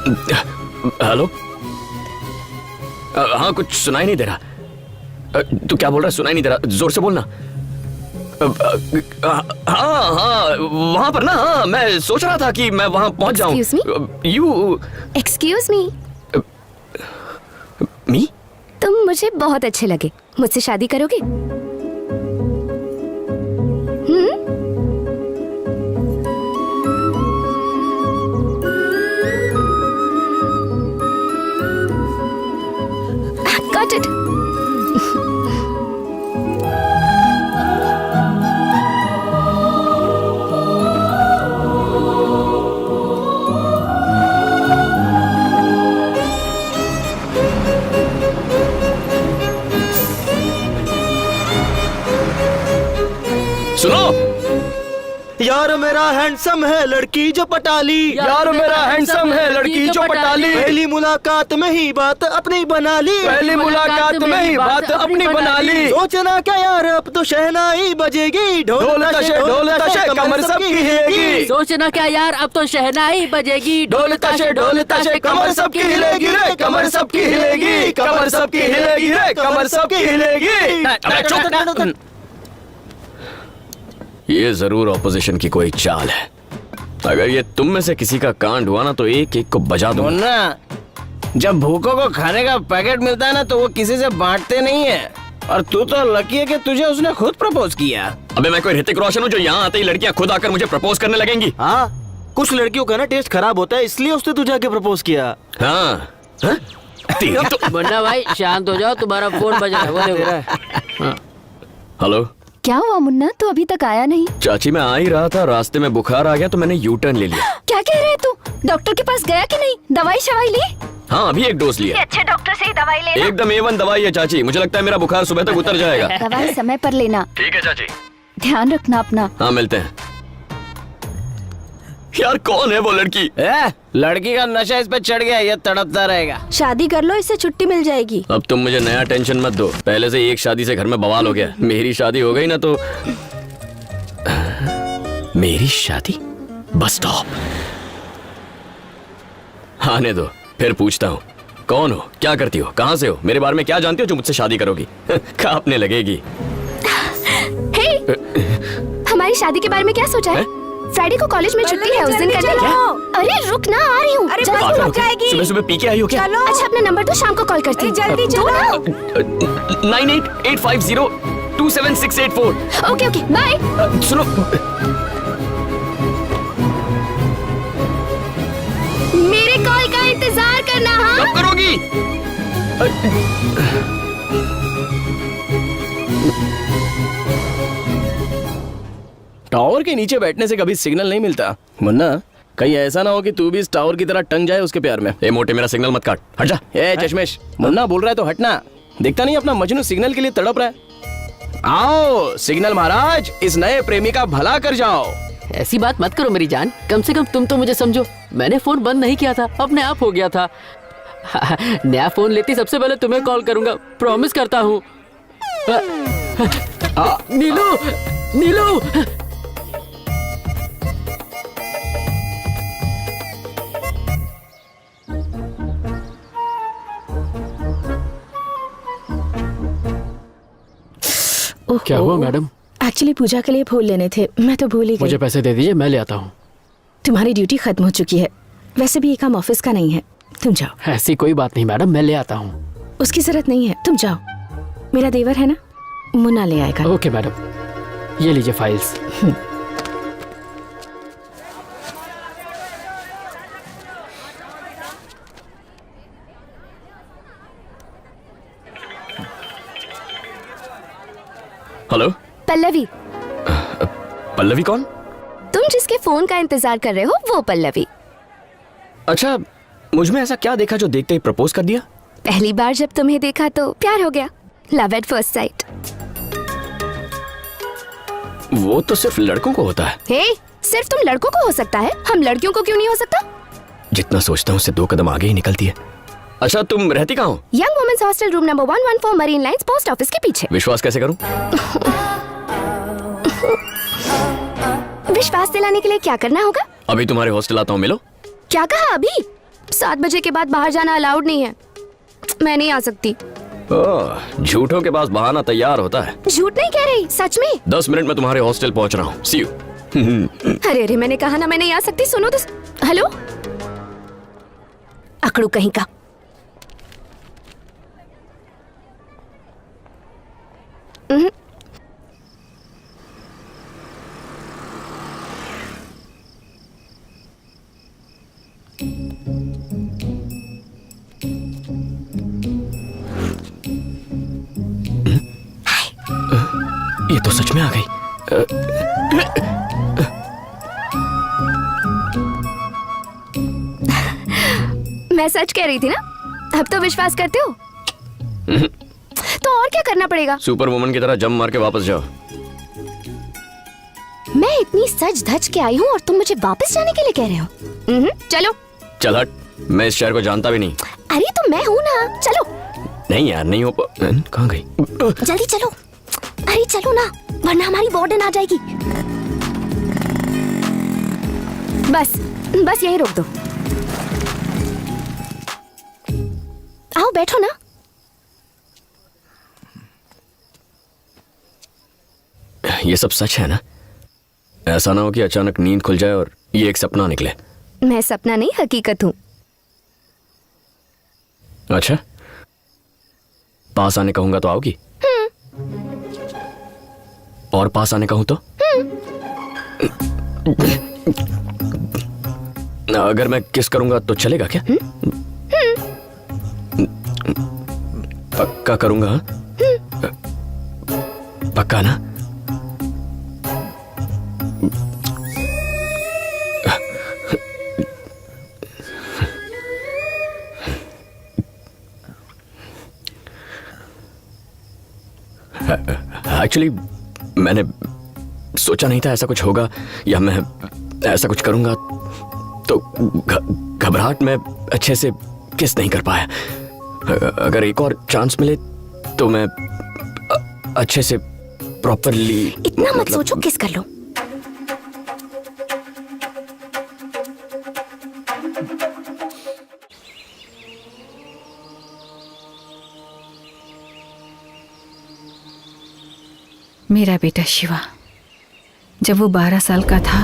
Hello. हाँ, कुछ सुनाई नहीं दे रहा। तू क्या बोल रहा है? सुनाई नहीं दे रहा, जोर से बोलना। हाँ हाँ, वहां पर ना। हाँ, मैं सोच रहा था कि मैं वहां पहुंच जाऊं। Excuse me. मी? तुम मुझे बहुत अच्छे लगे। मुझसे शादी करोगे? Got it. सुनो यार मेरा हैंडसम है लड़की जो पटाली। यार मेरा हैंडसम है लड़की जो पटाली। पहली मुलाकात में ही बात अपनी बना ली। पहली मुलाकात में ही बात अपनी बना ली। सोचना क्या यार, अब तो शहनाई बजेगी। ढोल तशे कमर सबकी हिलेगी। सोचना क्या यार, अब तो शहनाई बजेगी। ढोल तशे कमर सबकी हिलेगी रे, कमर सबकी हिलेगी, कमर सबकी हिलेगी रे, कमर सबकी हिलेगी। ये जरूर ऑपोजिशन की कोई चाल है। अगर ये तुम में से किसी का कांड हुआ ना तो एक एक को बजा दूंगा। मुन्ना, जब भूखों को खाने का पैकेट मिलता है ना तो वो किसी से बांटते नहीं है। और तू तो लकी है कि तुझे उसने खुद प्रपोज किया। अबे मैं कोई ऋतिक रोशन हूँ जो यहाँ आते ही लड़कियाँ खुद आकर मुझे प्रपोज करने लगेंगी? हाँ, कुछ लड़कियों का ना टेस्ट खराब होता है, इसलिए उसने तुझे आके प्रपोज किया। हाँ, हाँ? तेरी तो... मुन्ना भाई शांत हो जाओ, तुम्हारा फोन बज रहा है। हेलो। क्या हुआ मुन्ना, तू अभी तक आया नहीं? चाची मैं आ ही रहा था, रास्ते में बुखार आ गया तो मैंने यू टर्न ले लिया। क्या कह रहे तू? डॉक्टर के पास गया कि नहीं? दवाई शवाई ली? हाँ, अभी एक डोज लिया। अच्छे डॉक्टर से ही दवाई लेना। एकदम A1 दवाई है चाची, मुझे लगता है मेरा बुखार सुबह तक उतर जाएगा। दवाई समय पर लेना। ठीक है चाची। ध्यान रखना अपना। हाँ, मिलते हैं। यार कौन है वो लड़की? लड़की का नशा इस पे चढ़ गया, ये तड़पता रहेगा। शादी कर लो, इससे छुट्टी मिल जाएगी। अब तुम मुझे नया टेंशन मत दो, पहले से एक शादी से घर में बवाल हो गया। मेरी शादी हो गई ना तो... मेरी शादी? Bus stop. आने दो, फिर पूछता हूँ। कौन हो, क्या करती हो, कहाँ से हो, मेरे बारे में क्या जानती हो जो मुझसे शादी करोगी? कांपने लगेगी। हे, हमारी शादी के बारे में क्या सोचा है? फ्राइडे को कॉलेज में छुट्टी है, उस दिन करनी है। अरे रुक ना, आ रही हूँ। सुबह सुबह पी के आई हो क्या? अच्छा अपना नंबर दो, शाम को कॉल करती हूँ। जल्दी चलो। 9885027684। Okay okay, bye. सुनो, मेरे कॉल का इंतजार करना। हाँ, कब करोगी? टावर के नीचे बैठने से कभी सिग्नल नहीं मिलता। मुन्ना, कहीं ऐसा ना हो कि तू भी इस टावर की तरह टंग जाए उसके प्यार में। ए मोटे, मेरा सिग्नल मत काट, हट जा। ए चश्मेश, मुन्ना बोल रहा है तो हटना। दिखता नहीं अपना मजनू सिग्नल के लिए तड़प रहा है। आओ सिग्नल महाराज, इस नए प्रेमी का भला कर जाओ। ऐसी बात मत करो मेरी जान, कम से कम तुम तो मुझे समझो। मैंने फोन बंद नहीं किया था, अपने आप हो गया था। नया फोन लेती सबसे पहले तुम्हें कॉल करूंगा, प्रॉमिस करता हूँ। नीलू, नीलू। क्या हुआ मैडम? एक्चुअली पूजा के लिए फूल लेने थे, मैं तो भूल ही गई। मुझे पैसे दे दीजिए, मैं ले आता हूँ। तुम्हारी ड्यूटी खत्म हो चुकी है, वैसे भी ये काम ऑफिस का नहीं है, तुम जाओ। ऐसी कोई बात नहीं मैडम, मैं ले आता हूँ। उसकी जरूरत नहीं है, तुम जाओ। मेरा देवर है ना, मुन्ना ले आएगा। ओके मैडम, ये लीजिए फाइल्स। हेलो। पल्लवी। पल्लवी कौन? तुम जिसके फोन का इंतजार कर रहे हो वो पल्लवी। अच्छा, मुझमें ऐसा क्या देखा जो देखते ही प्रपोज कर दिया? पहली बार जब तुम्हें देखा तो प्यार हो गया, लव एट फर्स्ट साइट। वो तो सिर्फ लड़कों को होता है। हे, सिर्फ तुम लड़कों को हो सकता है, हम लड़कियों को क्यों नहीं हो सकता? जितना सोचता हूँ उससे 2 कदम आगे ही निकलती है। अच्छा, तुम रहती कहाँ हो? Young women's hostel room number 114 Marine Lines post office के पीछे। विश्वास कैसे करूं? विश्वास दिलाने के लिए क्या करना होगा? अभी तुम्हारे हॉस्टल आता हूँ, मिलो। क्या कहा अभी? 7 बजे के बाद बाहर जाना अलाउड नहीं है। मैं नहीं आ सकती। ओह, झूठों के पास बहाना तैयार होता है। झूठ नहीं कह रही, सच में। 10 मिनट में तुम्हारे हॉस्टल पहुंच रहा हूँ। सी यू। अरे अरे, मैंने कहा ना मैं नहीं आ सकती। सुनो तो। हेलो, अकड़ू कहीं का। ये तो सच में आ गई। मैं सच कह रही थी ना, अब तो विश्वास करते हो? तो और क्या करना पड़ेगा? सुपर वुमन की तरह जम मार के वापस जाओ। मैं इतनी सज धज के आई हूँ और तुम मुझे वापस जाने के लिए कह रहे हो? चलो। चल हट, मैं इस शहर को जानता भी नहीं। अरे तो मैं हूँ ना, चलो। नहीं यार, नहीं हो कहाँ गई? जल्दी चलो। अरे चलो ना, वरना हमारी वार्डन आ जाएगी। बस बस यही रोक दो। आओ बैठो ना। ये सब सच है ना? ऐसा ना हो कि अचानक नींद खुल जाए और ये एक सपना निकले। मैं सपना नहीं, हकीकत हूँ। अच्छा, पास आने कहूंगा तो आओगी? और पास आने कहूं तो? अगर मैं किस करूंगा तो चलेगा क्या? पक्का करूंगा? पक्का ना? एक्चुअली मैंने सोचा नहीं था ऐसा कुछ होगा या मैं ऐसा कुछ करूंगा, तो घबराहट में अच्छे से किस नहीं कर पाया। अगर एक और चांस मिले तो मैं अच्छे से प्रॉपरली। इतना मत सोचो, किस कर लो। मेरा बेटा शिवा जब वो 12 साल का था,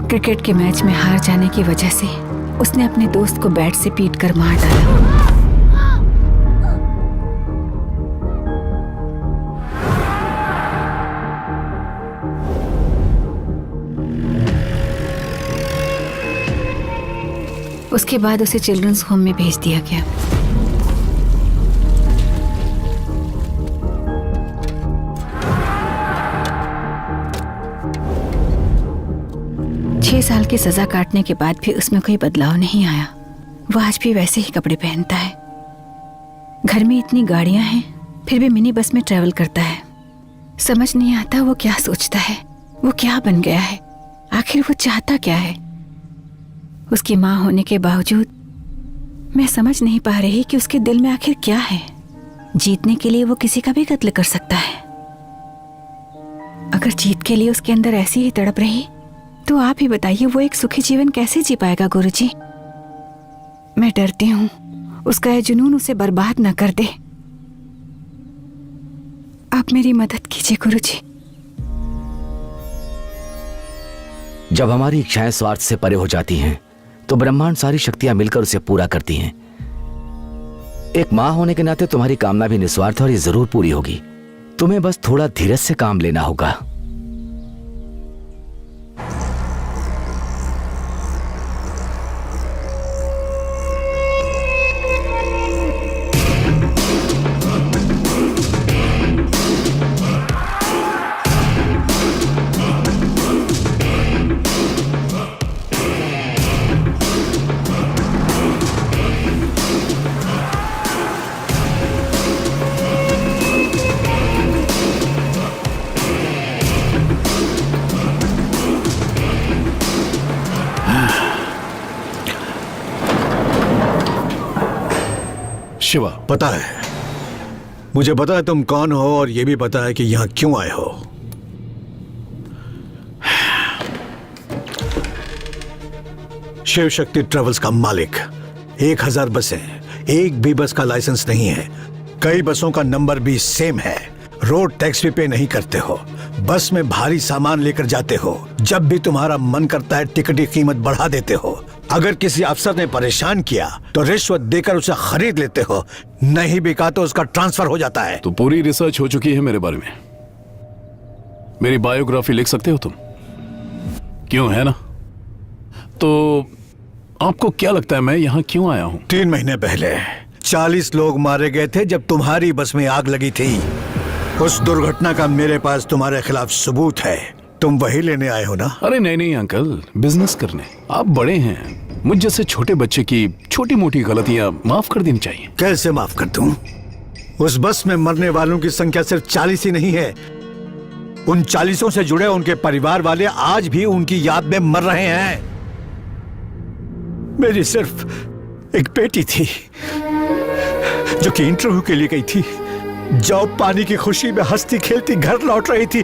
क्रिकेट के मैच में हार जाने की वजह से उसने अपने दोस्त को बैट से पीटकर मार डाला। उसके बाद उसे चिल्ड्रंस होम में भेज दिया गया। छह साल की सजा काटने के बाद भी उसमें कोई बदलाव नहीं आया। वो आज भी वैसे ही कपड़े पहनता है। घर में इतनी गाड़ियां हैं फिर भी मिनी बस में ट्रैवल करता है। समझ नहीं आता वो क्या सोचता है, वो क्या बन गया है, आखिर वो चाहता क्या है। उसकी माँ होने के बावजूद मैं समझ नहीं पा रही कि उसके दिल में आखिर क्या है। जीतने के लिए वो किसी का भी कत्ल कर सकता है। अगर जीत के लिए उसके अंदर ऐसी ही तड़प रही तो आप ही बताइए वो एक सुखी जीवन कैसे जी पाएगा गुरुजी। मैं डरती हूँ उसका यह जुनून उसे बर्बाद न कर दे। आप मेरी मदद कीजिए गुरुजी। जब हमारी इच्छाएं स्वार्थ से परे हो जाती हैं तो ब्रह्मांड सारी शक्तियां मिलकर उसे पूरा करती हैं। एक मां होने के नाते तुम्हारी कामना भी निस्वार्थ और ये जरूर पूरी होगी। तुम्हें बस थोड़ा धीरज से काम लेना होगा। शिवा, पता है, मुझे पता है तुम कौन हो और ये भी पता है कि यहाँ क्यों आए हो। शिव शक्ति ट्रेवल्स का मालिक। 1000 बसें, एक भी बस का लाइसेंस नहीं है। कई बसों का नंबर भी सेम है। रोड टैक्स भी पे नहीं करते हो। बस में भारी सामान लेकर जाते हो। जब भी तुम्हारा मन करता है टिकट की कीमत बढ़ा देते हो। अगर किसी अफसर ने परेशान किया तो रिश्वत देकर उसे खरीद लेते हो। नहीं बिका तो उसका ट्रांसफर हो जाता है। तो पूरी रिसर्च हो चुकी है मेरे बारे में। मेरी बायोग्राफी लिख सकते हो तुम? क्यों, है ना? तो आपको क्या लगता है मैं यहाँ क्यों आया हूँ? 3 महीने पहले 40 लोग मारे गए थे जब तुम्हारी बस में आग लगी थी। उस दुर्घटना का मेरे पास तुम्हारे खिलाफ सबूत है। तुम वही लेने आए हो ना? अरे नहीं अंकल, बिजनेस करने। आप बड़े हैं, मुझ जैसे छोटे बच्चे की छोटी मोटी गलतियां माफ कर देनी चाहिए। कैसे माफ कर दूं? उस बस में मरने वालों की संख्या सिर्फ 40 ही नहीं है। उन 40 से जुड़े उनके परिवार वाले आज भी उनकी याद में मर रहे हैं। मेरी सिर्फ एक बेटी थी जो कि इंटरव्यू के लिए गई थी। जॉब पाने की खुशी में हंसती खेलती घर लौट रही थी।